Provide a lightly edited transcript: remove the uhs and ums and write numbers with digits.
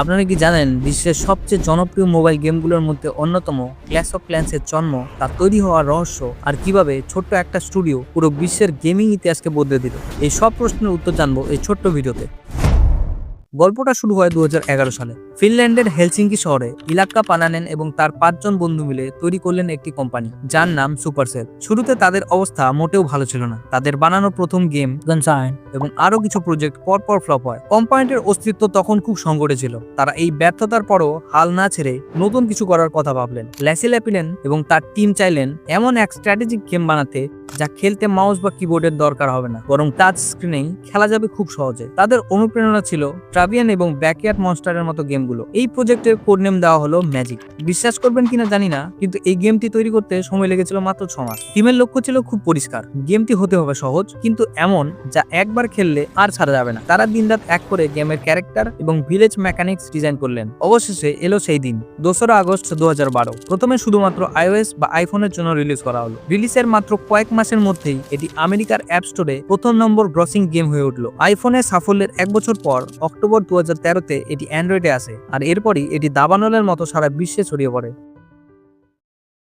আপনারা কি জানেন বিশ্বের সবচেয়ে জনপ্রিয় মোবাইল গেমগুলোর মধ্যে অন্যতম ক্ল্যাশ অফ ক্ল্যান্সের জন্ম, তার তৈরি হওয়ার রহস্য আর কিভাবে ছোট্ট একটা স্টুডিও পুরো বিশ্বের গেমিং ইতিহাসকে বদলে দিল? এই সব প্রশ্নের উত্তর জানবো এই ছোট্ট ভিডিওতে। গল্পটা শুরু হয় 2011 সালে। ফিনল্যান্ডের হেলসিঙ্কি শহরে ইলাক্কা পানানেন এবং তার 5 জন বন্ধু মিলে তৈরি করলেন একটি কোম্পানি যার নাম সুপারসেল। শুরুতে তাদের অবস্থা মোটেও ভালো ছিল না। তাদের বানানো প্রথম গেম গানশাইন এবং আরো কিছু প্রজেক্ট পরপর ফ্লপ হয়। কোম্পানিটির অস্তিত্ব তখন খুব সংকটে ছিল। তারা এই ব্যর্থতার পরও হাল না ছেড়ে নতুন কিছু করার কথা ভাবলেন। ল্যাসি ল্যাপিলেন এবং তার টিম চাইলেন এমন এক স্ট্র্যাটেজিক গেম বানাতে যা খেলতে মাউস বা কিবোর্ডের দরকার হবে না, বরং টাচ স্ক্রিনেই খেলা যাবে খুব সহজে। তাদের অনুপ্রেরণা ছিল ট্রাভিয়ান এবং ব্যাকইয়ার্ড মনস্টারের মতো গেমগুলো। এই প্রজেক্টের কোড নেম দেওয়া হলো ম্যাজিক। বিশ্বাস করবেন কিনা জানি না, কিন্তু এই গেমটি তৈরি করতে সময় লেগেছিল মাত্র 6 মাস। টিমের লক্ষ্য ছিল খুব পরিষ্কার, গেমটি হতে হবে সহজ কিন্তু এমন যা একবার খেললে আর ছাড়া যাবে না। তারা দিনরাত এক করে গেমের ক্যারেক্টার এবং ভিলেজ মেকানিক্স ডিজাইন করলেন। অবশেষে এলো সেই দিন, 2রা আগস্ট 2012। প্রথমে শুধুমাত্র iOS বা আইফোনের জন্য রিলিজ করা হলো। রিলিজের মাত্র কয়েক মাসের মধ্যেই এটি আমেরিকার অ্যাপ স্টোরে প্রথম নম্বর গ্রসিং গেম হয়ে উঠল। আইফোনের সাফল্যের 1 বছর পর অক্টোবর 2013-তে এটি অ্যান্ড্রয়েডে আসে, আর এরপরই এটি দাবানলের মতো সারা বিশ্বে ছড়িয়ে পড়ে।